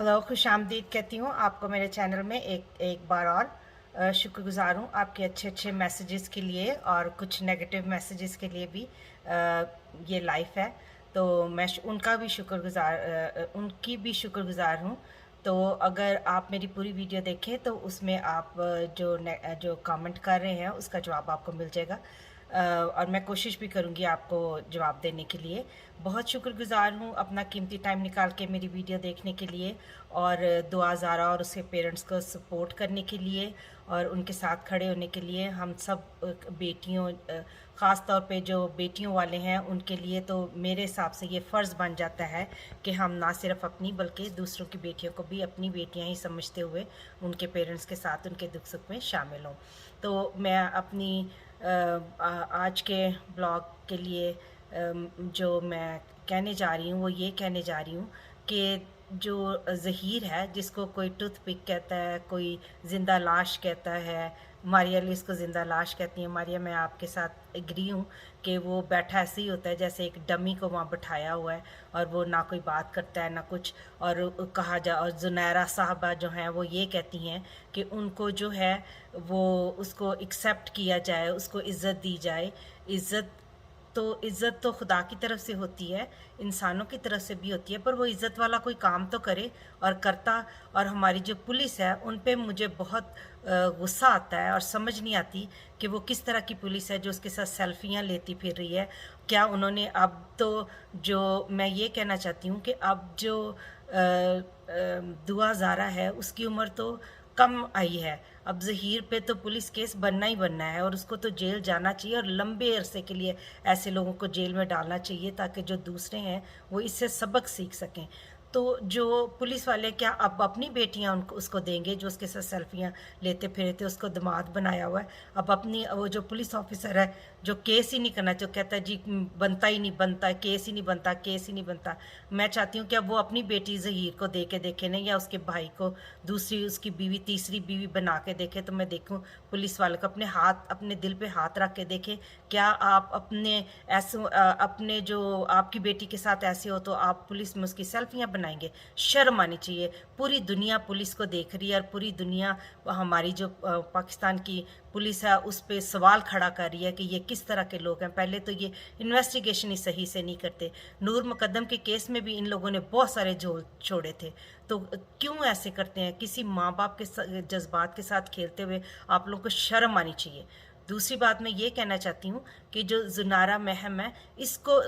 Hello, खुशामदीद कहती हूँ आपको मेरे चैनल में एक एक बार और शुक्रगुज़ार हूँ आपके अच्छे अच्छे मैसेजेस के लिए और कुछ नेगेटिव मैसेजेस के लिए भी। ये लाइफ है तो मैं उनका भी उनकी भी शुक्रगुज़ार हूँ। तो अगर आप मेरी पूरी वीडियो देखें तो उसमें आप जो कमेंट कर रहे हैं उसका जवाब आपको मिल जाएगा। और मैं कोशिश भी करूँगी आपको जवाब देने के लिए। बहुत शुक्रगुज़ार हूँ अपना कीमती टाइम निकाल के मेरी वीडियो देखने के लिए और दुआ ज़ारा और उसके पेरेंट्स को सपोर्ट करने के लिए और उनके साथ खड़े होने के लिए। हम सब बेटियों, ख़ास तौर पे जो बेटियों वाले हैं उनके लिए तो मेरे हिसाब से ये फ़र्ज़ बन जाता है कि हम ना सिर्फ अपनी बल्कि दूसरों की बेटियों को भी अपनी बेटियां ही समझते हुए उनके पेरेंट्स के साथ उनके दुख सुख में शामिल हों। तो मैं अपनी आज के ब्लॉग के लिए जो मैं कहने जा रही हूँ वो ये कहने जा रही हूँ कि जो ज़हीर है, जिसको कोई टूथपिक कहता है, कोई ज़िंदा लाश कहता है, मारिया ली इसको ज़िंदा लाश कहती हैं। मारिया, मैं आपके साथ एग्री हूँ कि वो बैठा ऐसे ही होता है जैसे एक डमी को वहाँ बिठाया हुआ है और वो ना कोई बात करता है ना कुछ। और कहा जा और जुनैरा साहबा जो हैं वो ये कहती हैं कि उनको जो है वो उसको एक्सेप्ट किया जाए, उसको इज़्ज़त दी जाए। इज़्ज़त तो खुदा की तरफ से होती है, इंसानों की तरफ से भी होती है, पर वो इज़्ज़त वाला कोई काम तो करे और करता। और हमारी जो पुलिस है उन पे मुझे बहुत गुस्सा आता है और समझ नहीं आती कि वो किस तरह की पुलिस है जो उसके साथ सेल्फियां लेती फिर रही है। क्या उन्होंने अब तो जो मैं ये कहना चाहती हूँ कि अब जो दुआ ज़ारा है उसकी उम्र तो कम आई है। अब ज़हीर पे तो पुलिस केस बनना ही बनना है और उसको तो जेल जाना चाहिए और लंबे अरसे के लिए ऐसे लोगों को जेल में डालना चाहिए ताकि जो दूसरे हैं वो इससे सबक सीख सकें। तो जो पुलिस वाले क्या अब अपनी बेटियां उनको उसको देंगे जो उसके साथ सेल्फियां लेते फिरे थे, उसको दामाद बनाया हुआ है। अब अपनी वो जो पुलिस ऑफिसर है जो केस ही नहीं करना, जो कहता है जी बनता ही नहीं, बनता केस ही नहीं बनता, केस ही नहीं बनता। मैं चाहती हूँ कि अब वो अपनी बेटी ज़हीर को दे के देखे नहीं, या उसके भाई को दूसरी उसकी बीवी तीसरी बीवी बना के देखे। तो मैं देखूँ पुलिस वाले को अपने दिल पे हाथ रख के देखे, क्या आप अपने जो आपकी बेटी के साथ ऐसे हो तो आप पुलिस में उसकी सेल्फियां बनाएंगे? शर्म आनी चाहिए। पूरी दुनिया पुलिस को देख रही है और पूरी दुनिया हमारी जो पाकिस्तान की पुलिस है उस पर सवाल खड़ा कर रही है कि ये किस तरह के लोग हैं। पहले तो ये इन्वेस्टिगेशन ही सही से नहीं करते। नूर मुकद्दम के केस में भी इन लोगों ने बहुत सारे झोल छोड़े थे। तो क्यों ऐसे करते हैं? किसी माँ बाप के जज्बात के साथ खेलते हुए आप लोगों को शर्म आनी चाहिए। दूसरी बात मैं ये कहना चाहती हूँ कि जो जुनारा महम है, इसको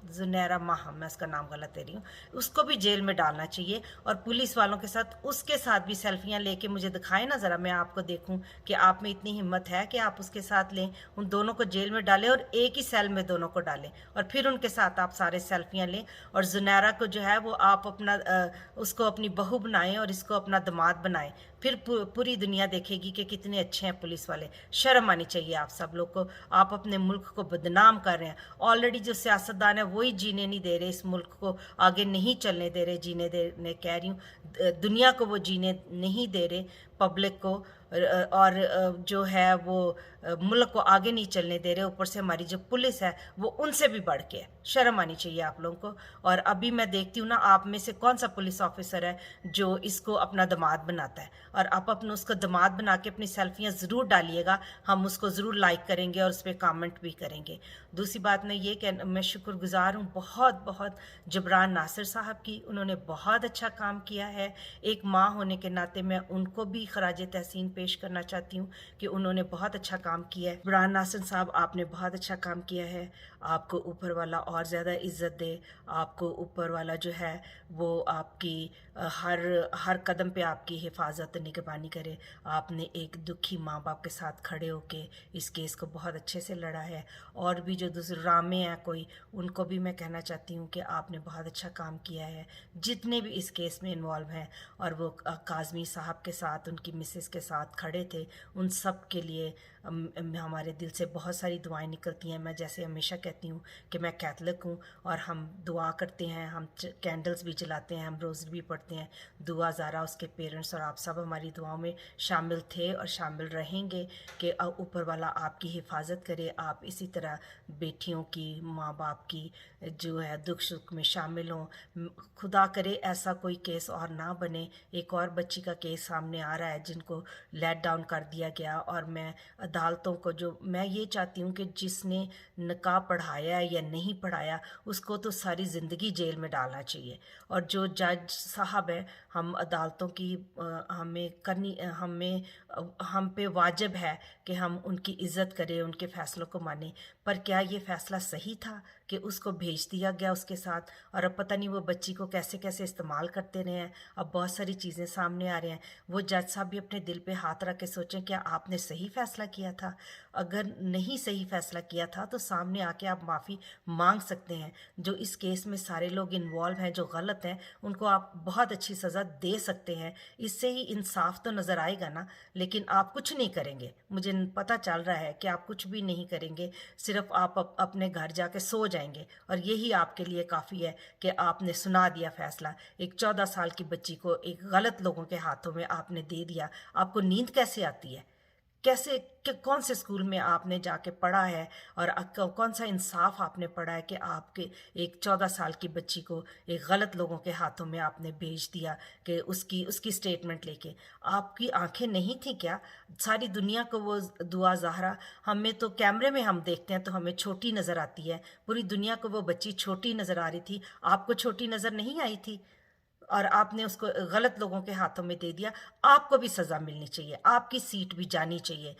जुनैरा माहम, मैं उसका नाम गलत दे रही हूँ, उसको भी जेल में डालना चाहिए। और पुलिस वालों के साथ उसके साथ भी सेल्फियां लेके मुझे दिखाएं ना ज़रा, मैं आपको देखूं कि आप में इतनी हिम्मत है कि आप उसके साथ लें, उन दोनों को जेल में डालें और एक ही सेल में दोनों को डालें और फिर उनके साथ आप सारे सेल्फियां लें। और जुनैरा को जो है वो आप उसको अपनी बहू बनाएं और इसको अपना दामाद बनाएं। फिर पूरी दुनिया देखेगी कि कितने अच्छे हैं पुलिस वाले। शर्म आनी चाहिए आप सब लोग को। आप अपने मुल्क को बदनाम कर रहे हैं। ऑलरेडी जो सियासतदान है वही जीने नहीं दे रहे, इस मुल्क को आगे नहीं चलने दे रहे, जीने देने कह रही हूँ, दुनिया को वो जीने नहीं दे रहे, पब्लिक को। और जो है वो मुल्क को आगे नहीं चलने दे रहे। ऊपर से हमारी जो पुलिस है वो उनसे भी बढ़ के है। शर्म आनी चाहिए आप लोगों को। और अभी मैं देखती हूँ ना, आप में से कौन सा पुलिस ऑफिसर है जो इसको अपना दामाद बनाता है? और आप अपने उसको दामाद बना के अपनी सेल्फियाँ ज़रूर डालिएगा, हम उसको ज़रूर लाइक करेंगे और उस पर कमेंट भी करेंगे। दूसरी बात मैं शुक्रगुज़ार हूँ बहुत बहुत जबरान नासिर साहब की। उन्होंने बहुत अच्छा काम किया है। एक माँ होने के नाते मैं उनको भी खराज तहसीन पेश करना चाहती हूँ कि उन्होंने बहुत अच्छा काम किया है। जबरान नासिर साहब, आपने बहुत अच्छा काम किया है। आपको ऊपर वाला और ज़्यादा इज़्ज़त दे। आपको ऊपर वाला जो है वो आपकी हर हर कदम पे आपकी हिफाजत निगरानी करे। आपने एक दुखी माँ बाप के साथ खड़े होके इस केस को बहुत अच्छे से लड़ा है। और भी जो दूसरे रामे हैं कोई, उनको भी मैं कहना चाहती हूँ कि आपने बहुत अच्छा काम किया है। जितने भी इस केस में इन्वॉल्व हैं और वो काज़मी साहब के साथ, उनकी मिसेस के साथ खड़े थे, उन सब के लिए हमारे दिल से बहुत सारी दुआएं निकलती हैं। मैं जैसे हमेशा कहती हूँ कि मैं कैथलिक हूँ और हम दुआ करते हैं, हम कैंडल्स भी जलाते हैं, हम रोज़री भी पढ़ते हैं। दुआ ज़ारा, उसके पेरेंट्स और आप सब हमारी दुआओं में शामिल थे और शामिल रहेंगे कि ऊपर वाला आपकी हिफाजत करे। आप इसी तरह बेटियों की, माँ बाप की जो है दुख सुख में शामिल हों। खुदा करे ऐसा कोई केस और ना बने। एक और बच्ची का केस सामने आ रहा है जिनको लेट डाउन कर दिया गया, और मैं अदालतों को, जो मैं ये चाहती हूँ कि जिसने निकाह पढ़ाया या नहीं पढ़ाया उसको तो सारी ज़िंदगी जेल में डालना चाहिए। और जो जज साहब है, हम अदालतों की हम पे वाजिब है कि हम उनकी इज़्ज़त करें, उनके फ़ैसलों को मानें। पर क्या ये फ़ैसला सही था कि उसको भेज दिया गया उसके साथ, और अब पता नहीं वो बच्ची को कैसे कैसे इस्तेमाल करते रहे हैं। अब बहुत सारी चीज़ें सामने आ रही हैं। वो जज साहब भी अपने दिल पे हाथ रख के सोचें, क्या आपने सही फ़ैसला किया था? अगर नहीं सही फ़ैसला किया था तो सामने आके आप माफ़ी मांग सकते हैं। जो इस केस में सारे लोग इन्वॉल्व हैं, जो गलत हैं, उनको आप बहुत अच्छी सज़ा दे सकते हैं। इससे ही इंसाफ तो नज़र आएगा ना। लेकिन आप कुछ नहीं करेंगे, मुझे पता चल रहा है कि आप कुछ भी नहीं करेंगे। सिर्फ आप अपने घर जाके सो जाएंगे, और यही आपके लिए काफ़ी है कि आपने सुना दिया फ़ैसला। एक 14 साल की बच्ची को एक गलत लोगों के हाथों में आपने दे दिया। आपको नींद कैसे आती है? कैसे कौन से स्कूल में आपने जाके पढ़ा है, और कौन सा इंसाफ आपने पढ़ा है कि आपके एक 14 साल की बच्ची को एक गलत लोगों के हाथों में आपने भेज दिया कि उसकी उसकी स्टेटमेंट लेके? आपकी आंखें नहीं थी क्या? सारी दुनिया को वो दुआ ज़ाहरा, हमें तो कैमरे में हम देखते हैं तो हमें छोटी नज़र आती है, पूरी दुनिया को वो बच्ची छोटी नज़र आ रही थी। आपको छोटी नज़र नहीं आई थी, और आपने उसको गलत लोगों के हाथों में दे दिया। आपको भी सज़ा मिलनी चाहिए, आपकी सीट भी जानी चाहिए।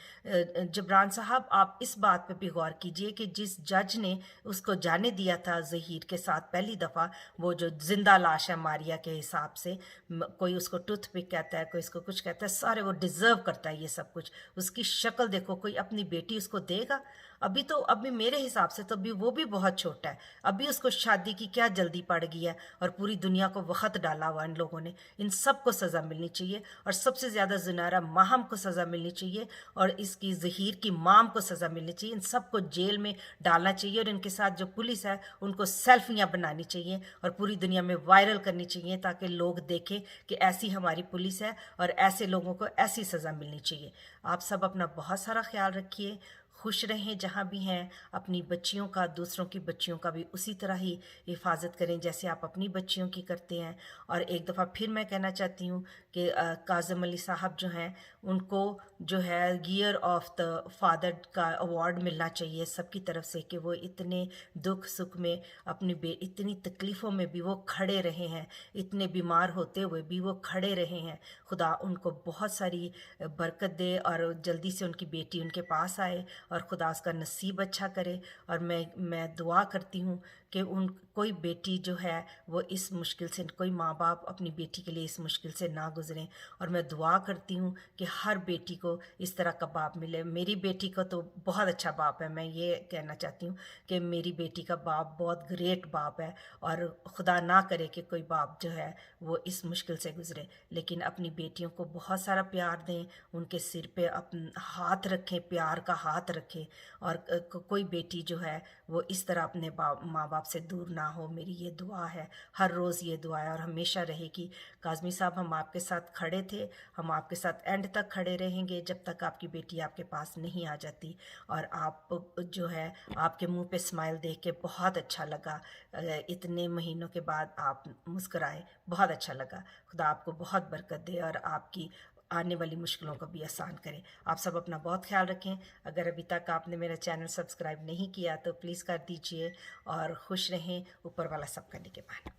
जबरान साहब, आप इस बात पे भी गौर कीजिए कि जिस जज ने उसको जाने दिया था ज़हीर के साथ पहली दफ़ा, वो जो जिंदा लाश है मारिया के हिसाब से, कोई उसको टूथपिक कहता है, कोई इसको कुछ कहता है, सारे वो डिज़र्व करता है ये सब कुछ। उसकी शक्ल देखो, कोई अपनी बेटी उसको देगा? अभी मेरे हिसाब से तो अभी वो भी बहुत छोटा है। अभी उसको शादी की क्या जल्दी पड़ गई है, और पूरी दुनिया को वक़्त डाला हुआ इन लोगों ने। इन सब को सज़ा मिलनी चाहिए, और सबसे ज़्यादा ज़ुनैरा माहम को सज़ा मिलनी चाहिए, और इसकी ज़हीर की माम को सज़ा मिलनी चाहिए। इन सबको जेल में डालना चाहिए, और इनके साथ जो पुलिस है उनको सेल्फियाँ बनानी चाहिए और पूरी दुनिया में वायरल करनी चाहिए, ताकि लोग देखें कि ऐसी हमारी पुलिस है और ऐसे लोगों को ऐसी सज़ा मिलनी चाहिए। आप सब अपना बहुत सारा ख्याल रखिए, खुश रहें जहाँ भी हैं। अपनी बच्चियों का, दूसरों की बच्चियों का भी उसी तरह ही हिफाजत करें जैसे आप अपनी बच्चियों की करते हैं। और एक दफ़ा फिर मैं कहना चाहती हूँ कि काज़म अली साहब जो हैं, उनको जो है ईयर ऑफ द फादर का अवार्ड मिलना चाहिए सबकी तरफ से, कि वो इतने दुख सुख में इतनी तकलीफ़ों में भी वो खड़े रहे हैं, इतने बीमार होते हुए भी वो खड़े रहे हैं। खुदा उनको बहुत सारी बरकत दे, और जल्दी से उनकी बेटी उनके पास आए, और खुदा उसका नसीब अच्छा करे। और मैं दुआ करती हूँ कि कोई बेटी जो है वो इस मुश्किल से, कोई माँ बाप अपनी बेटी के लिए इस मुश्किल से ना गुज़रें। और मैं दुआ करती हूँ कि हर बेटी को इस तरह का बाप मिले। मेरी बेटी का तो बहुत अच्छा बाप है, मैं ये कहना चाहती हूँ कि मेरी बेटी का बाप बहुत ग्रेट बाप है, और खुदा ना करे कि कोई बाप जो है वो इस मुश्किल से गुज़रे। लेकिन अपनी बेटियों को बहुत सारा प्यार दें, उनके सिर पे हाथ रखें, प्यार का हाथ रखें, और कोई बेटी जो है वो इस तरह अपने माँ बाप से दूर ना हो। मेरी ये दुआ है, हर रोज़ ये दुआ है, और हमेशा रहेगी। काज़मी साहब, हम आपके साथ खड़े थे, हम आपके साथ एंड तक खड़े रहेंगे जब तक आपकी बेटी आपके पास नहीं आ जाती। और आप जो है, आपके मुंह पे स्माइल देख के बहुत अच्छा लगा। इतने महीनों के बाद आप मुस्कुराए, बहुत अच्छा लगा। खुदा आपको बहुत बरकत दे और आपकी आने वाली मुश्किलों को भी आसान करें। आप सब अपना बहुत ख्याल रखें। अगर अभी तक आपने मेरा चैनल सब्सक्राइब नहीं किया तो प्लीज़ कर दीजिए, और खुश रहें। ऊपर वाला सब करने के बाद